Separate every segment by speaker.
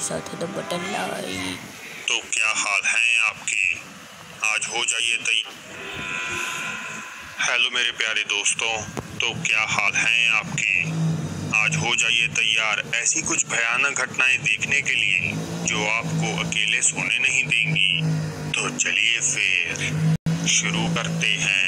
Speaker 1: साथ है the button like.
Speaker 2: तो क्या हाल है आपके? आज हो जाइए हेलो मेरे प्यारे दोस्तों, तो क्या हाल है आपके? आज हो जाइए तैयार ऐसी कुछ भयानक घटनाएं देखने के लिए जो आपको अकेले सोने नहीं देंगी। तो चलिए फिर शुरू करते हैं।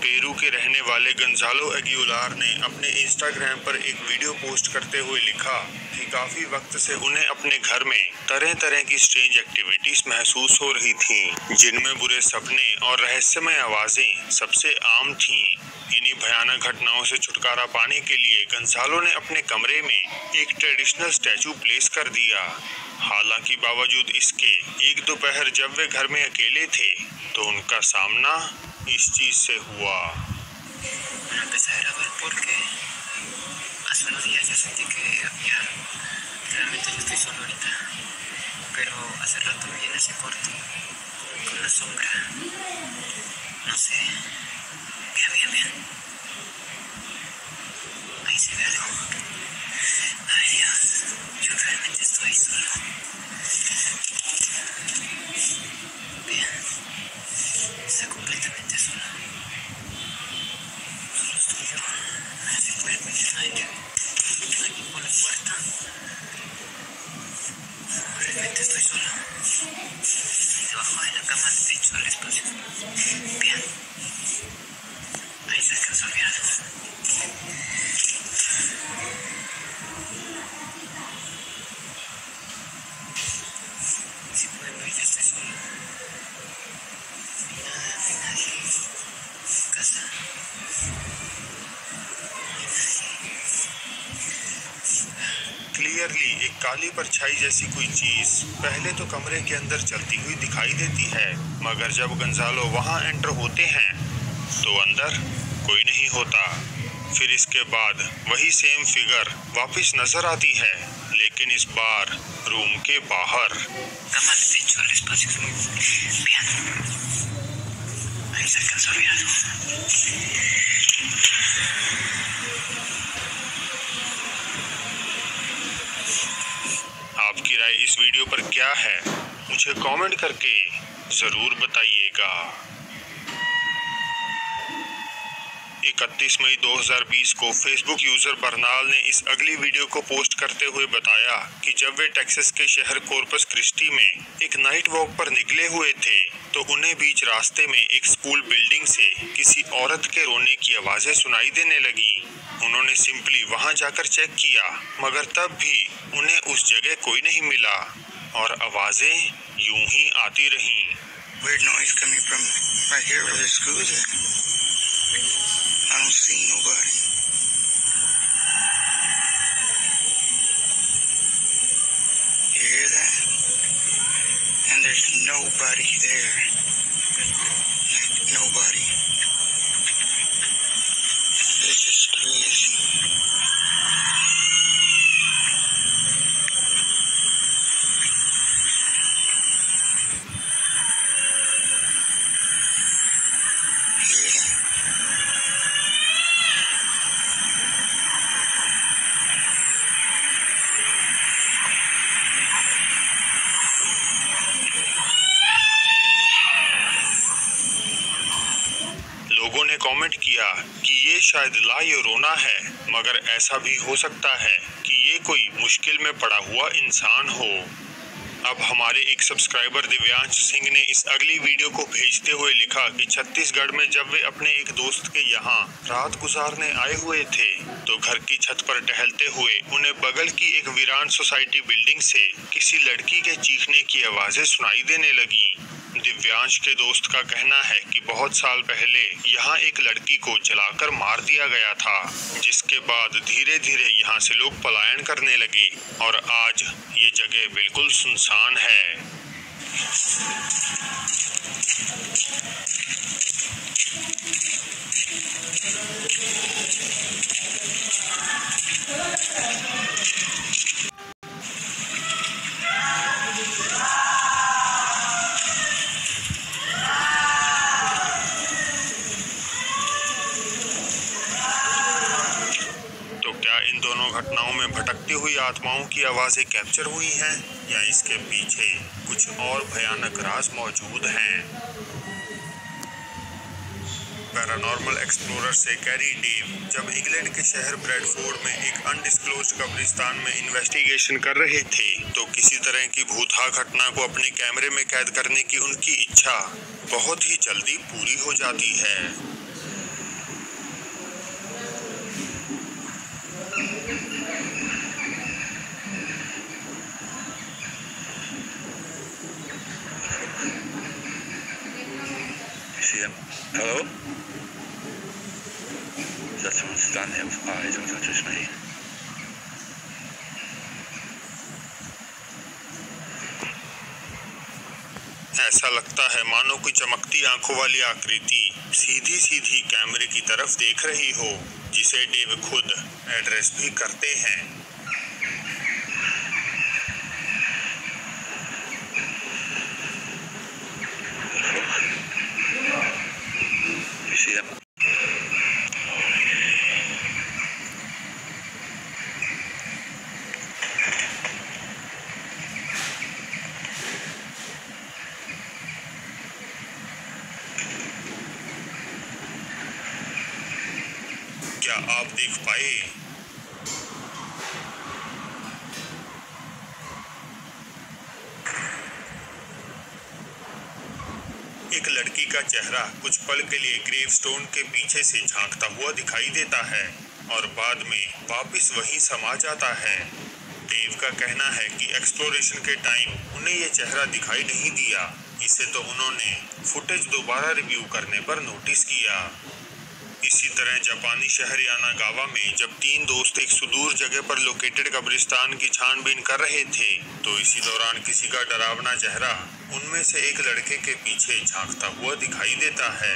Speaker 2: पेरू के रहने वाले गंजालो एग्युलार ने अपने इंस्टाग्राम पर एक वीडियो पोस्ट करते हुए लिखा कि काफी वक्त से उन्हें अपने घर में तरह तरह की स्ट्रेंज एक्टिविटीज महसूस हो रही थीं, जिनमें बुरे सपने और रहस्यमय आवाजें सबसे आम थीं। इन्हीं भयानक घटनाओं से छुटकारा पाने के लिए गंजालो ने अपने कमरे में एक ट्रेडिशनल स्टैचू प्लेस कर दिया। हालांकि बावजूद इसके एक दोपहर जब वे घर में अकेले थे तो उनका सामना इस चीज से हुआ।
Speaker 3: Empecé a grabar porque hace unos días yo sentí que había, realmente yo estoy solo ahorita, pero hace rato vi en ese cuarto con una sombra, no sé, vean, ahí se ve algo. Ay Dios, yo realmente estoy solo. Vean, está completamente solo. Solo estoy yo. Me hace verme que nadie aquí por la puerta. Realmente estoy solo. Debajo de la cama, del techo, del espacio. Vean. Ahí se alcanzó a ver algo. Si pueden ver, ya estoy solo. No hay nadie en casa.
Speaker 2: Clearly एक काली परछाई जैसी कोई चीज पहले तो कमरे के अंदर चलती हुई दिखाई देती है, मगर जब गंजालो वहां एंटर होते हैं तो अंदर कोई नहीं होता। फिर इसके बाद वही सेम फिगर वापस नजर आती है, लेकिन इस बार रूम के बाहर।
Speaker 3: Cama, el techo, el espacio es muy... Vean. Ahí se alcanzó a ver algo.
Speaker 2: आपकी राय इस वीडियो पर क्या है, मुझे कमेंट करके जरूर बताइएगा। 31 मई 2020 को फेसबुक यूजर बर्नाल ने इस अगली वीडियो को पोस्ट करते हुए बताया कि जब वे टेक्सास के शहर कॉर्पस क्रिस्टी में एक नाइट वॉक पर निकले हुए थे तो उन्हें बीच रास्ते में एक स्कूल बिल्डिंग से किसी औरत के रोने की आवाजें सुनाई देने लगी। उन्होंने सिंपली वहां जाकर चेक किया, मगर तब भी उन्हें उस जगह कोई नहीं मिला और आवाजें यूं ही आती रहीं।
Speaker 3: Weird noise coming from right here where the school is at. I don't see nobody. You hear that? And there's nobody there. Like nobody. This is crazy. Hear that?
Speaker 2: लोगों ने कमेंट किया कि ये शायद ला योरोना है, मगर ऐसा भी हो सकता है कि ये कोई मुश्किल में पड़ा हुआ इंसान हो। अब हमारे एक सब्सक्राइबर दिव्यांश सिंह ने इस अगली वीडियो को भेजते हुए लिखा कि छत्तीसगढ़ में जब वे अपने एक दोस्त के यहाँ रात गुजारने आए हुए थे तो घर की छत पर टहलते हुए उन्हें बगल की एक वीरान सोसाइटी बिल्डिंग से किसी लड़की के चीखने की आवाजें सुनाई देने लगी। दिव्यांश के दोस्त का कहना है कि बहुत साल पहले यहाँ एक लड़की को जलाकर मार दिया गया था, जिसके बाद धीरे धीरे यहाँ से लोग पलायन करने लगे और आज ये जगह बिल्कुल सुनसान है। घटनाओं में भटक भटकती हुई आत्माओं की आवाज़ें कैप्चर हुई हैं या इसके पीछे कुछ और भयानक राज मौजूद हैं? पैरानॉर्मल एक्सप्लोरर से कैरी डेव जब इंग्लैंड के शहर ब्रैडफोर्ड में एक अनडिस्क्लोज्ड कब्रिस्तान में इन्वेस्टिगेशन कर रहे थे तो किसी तरह की भूतहा घटना को अपने कैमरे में कैद करने की उनकी इच्छा बहुत ही जल्दी पूरी हो जाती है।
Speaker 4: Hello? Is that someone standing there with eyes, or is that just me?
Speaker 2: ऐसा लगता है मानो कोई चमकती आंखों वाली आकृति सीधी सीधी कैमरे की तरफ देख रही हो, जिसे डेव खुद एड्रेस भी करते हैं।
Speaker 4: You see them?
Speaker 2: क्या आप देख पाए? एक लड़की का चेहरा कुछ पल के लिए ग्रेवस्टोन के पीछे से झांकता हुआ दिखाई देता है और बाद में वापस वहीं समा जाता है। डेव का कहना है कि एक्सप्लोरेशन के टाइम उन्हें यह चेहरा दिखाई नहीं दिया। इसे तो उन्होंने फुटेज दोबारा रिव्यू करने पर नोटिस किया। इसी तरह जापानी शहर यानागावा में जब 3 दोस्त एक सुदूर जगह पर लोकेटेड कब्रिस्तान की छानबीन कर रहे थे तो इसी दौरान किसी का डरावना चेहरा उनमें से एक लड़के के पीछे झांकता हुआ दिखाई देता है।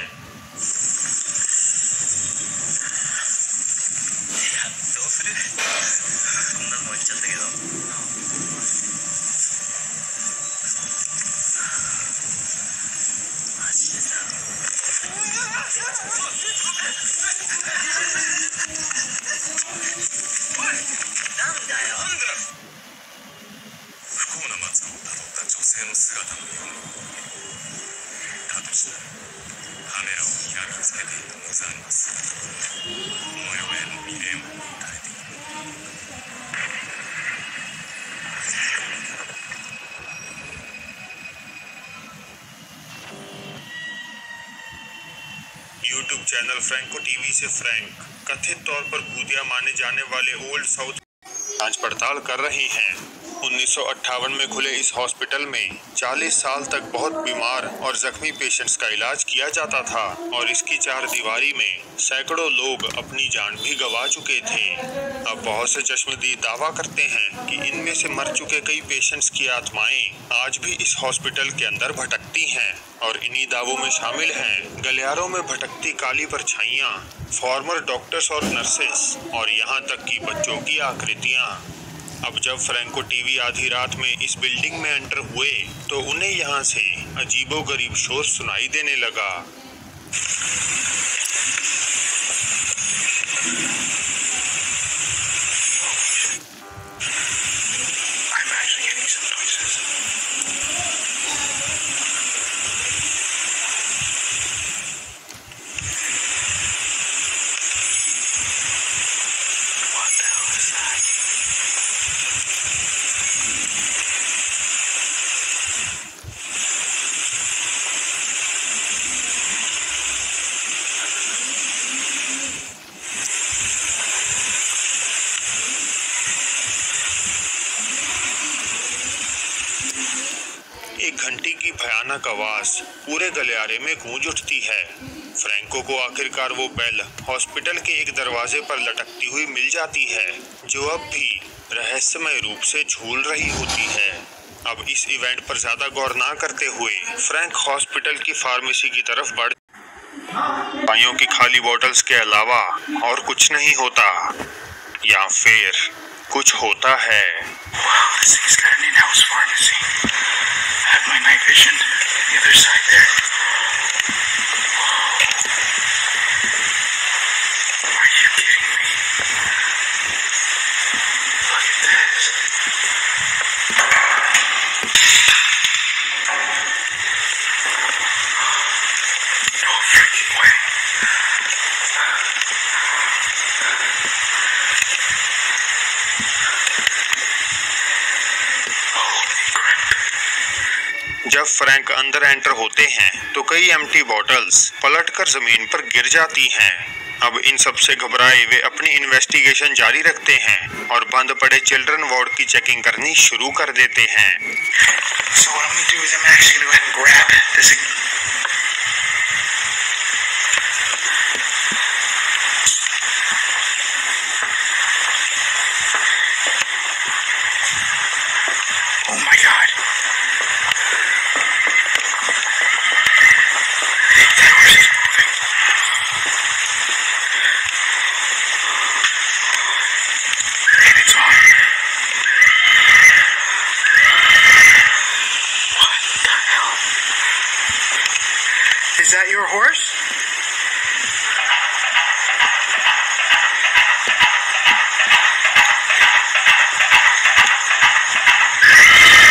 Speaker 2: यूट्यूब चैनल फ्रैंको टीवी से फ्रैंक कथित तौर पर भूतिया माने जाने वाले ओल्ड साउथ जांच पड़ताल कर रहे हैं। 1958 में खुले इस हॉस्पिटल में 40 साल तक बहुत बीमार और जख्मी पेशेंट्स का इलाज किया जाता था और इसकी चारदीवारी में सैकड़ों लोग अपनी जान भी गंवा चुके थे। अब बहुत से चश्मदीद दावा करते हैं कि इनमें से मर चुके कई पेशेंट्स की आत्माएं आज भी इस हॉस्पिटल के अंदर भटकती हैं और इन्हीं दावों में शामिल हैं गलियारों में भटकती काली परछाइयां, फॉर्मर डॉक्टर्स और नर्सेस और यहाँ तक कि बच्चों की आकृतियां। अब जब फ्रैंको टीवी आधी रात में इस बिल्डिंग में एंटर हुए तो उन्हें यहाँ से अजीबोगरीब शोर सुनाई देने लगा। एक घंटी की भयानक आवाज पूरे गलियारे में गूंज उठती है। फ्रैंको को आखिरकार वो बेल हॉस्पिटल के एक दरवाजे पर लटकती हुई मिल जाती है जो अब भी रहस्यमय रूप से झूल रही होती है। अब इस इवेंट पर ज्यादा गौर ना करते हुए फ्रैंक हॉस्पिटल की फार्मेसी की तरफ बढ़ दवाइयों की खाली बोतल्स के अलावा और कुछ नहीं होता, या फिर कुछ होता है। जब फ्रैंक अंदर एंटर होते हैं तो कई एम्प्टी बॉटल्स पलटकर जमीन पर गिर जाती हैं। अब इन सब से घबराए वे अपनी इन्वेस्टिगेशन जारी रखते हैं और बंद पड़े चिल्ड्रन वार्ड की चेकिंग करनी शुरू कर देते हैं।
Speaker 5: Oh my God. That horse is moving. And it's on. What the hell? Is that your horse?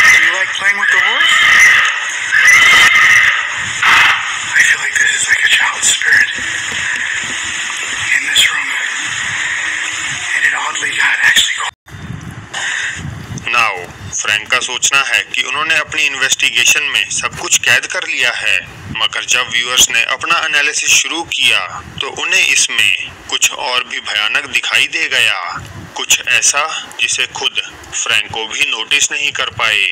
Speaker 5: Do you like playing with the horse? I feel like this is like a child spirit in this room. And it oddly got actually
Speaker 2: now Frank का सोचना है कि उन्होंने अपनी investigation में सब कुछ कैद कर लिया है, मगर जब व्यूअर्स ने अपना एनालिसिस शुरू किया तो उन्हें इसमें कुछ और भी भयानक दिखाई दे गया, कुछ ऐसा जिसे खुद फ्रैंक को भी नोटिस नहीं कर पाए।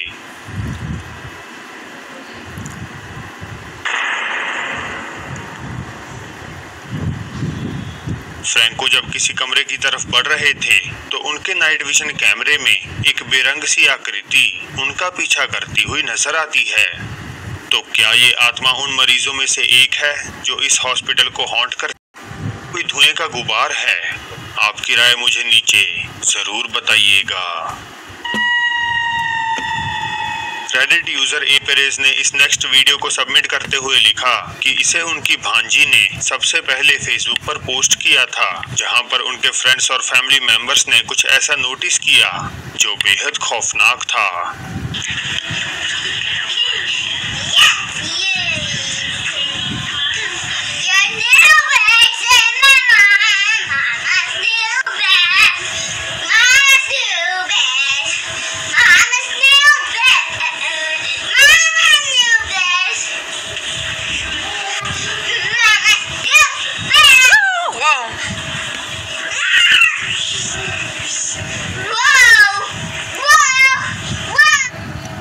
Speaker 2: फ्रैंक को जब किसी कमरे की तरफ बढ़ रहे थे तो उनके नाइट विजन कैमरे में एक बेरंग सी आकृति उनका पीछा करती हुई नजर आती है। तो क्या ये आत्मा उन मरीजों में से एक है जो इस हॉस्पिटल को हॉन्ट कर कोई धुएं का गुबार है? आपकी राय मुझे नीचे जरूर बताइएगा। रेडिट यूजर ए पेरेज ने इस नेक्स्ट वीडियो को सबमिट करते हुए लिखा कि इसे उनकी भांजी ने सबसे पहले फेसबुक पर पोस्ट किया था, जहां पर उनके फ्रेंड्स और फैमिली मेंबर्स ने कुछ ऐसा नोटिस किया जो बेहद खौफनाक था।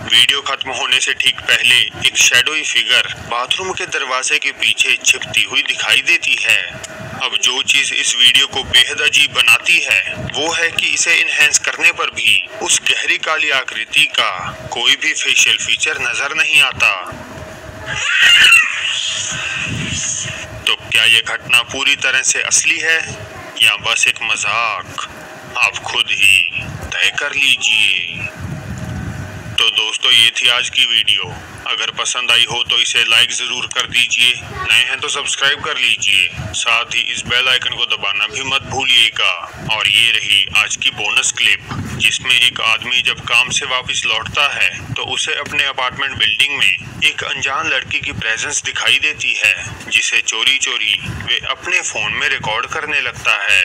Speaker 2: वीडियो खत्म होने से ठीक पहले एक शैडोई फिगर बाथरूम के दरवाजे के पीछे छिपती हुई दिखाई देती है। अब जो चीज इस वीडियो को बेहद अजीब बनाती है वो है कि इसे इनहेंस करने पर भी उस गहरी काली आकृति का कोई भी फेशियल फीचर नजर नहीं आता। तो क्या ये घटना पूरी तरह से असली है या बस एक मजाक? आप खुद ही तय कर लीजिए। तो दोस्तों ये थी आज की वीडियो। अगर पसंद आई हो तो इसे लाइक जरूर कर दीजिए, नए हैं तो सब्सक्राइब कर लीजिए, साथ ही इस बेल आइकन को दबाना भी मत भूलिएगा। और ये रही आज की बोनस क्लिप, जिसमें एक आदमी जब काम से वापस लौटता है तो उसे अपने अपार्टमेंट बिल्डिंग में एक अनजान लड़की की प्रेजेंस दिखाई देती है, जिसे चोरी चोरी वे अपने फोन में रिकॉर्ड करने लगता है।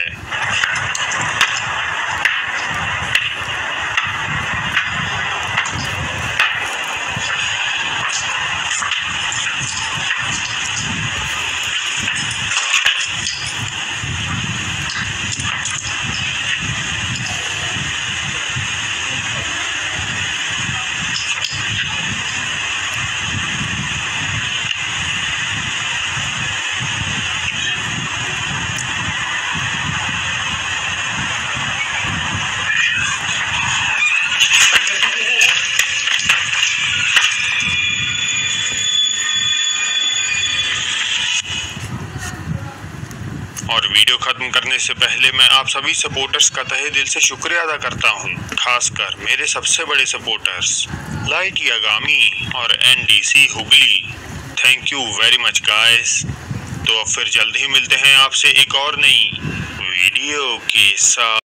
Speaker 2: और वीडियो खत्म करने से पहले मैं आप सभी सपोर्टर्स का तहे दिल से शुक्रिया अदा करता हूं, खासकर मेरे सबसे बड़े सपोर्टर्स लाइट यागामी और NDC Hooghly. Thank you very much guys. तो अब फिर जल्द ही मिलते हैं आपसे एक और नई वीडियो के साथ।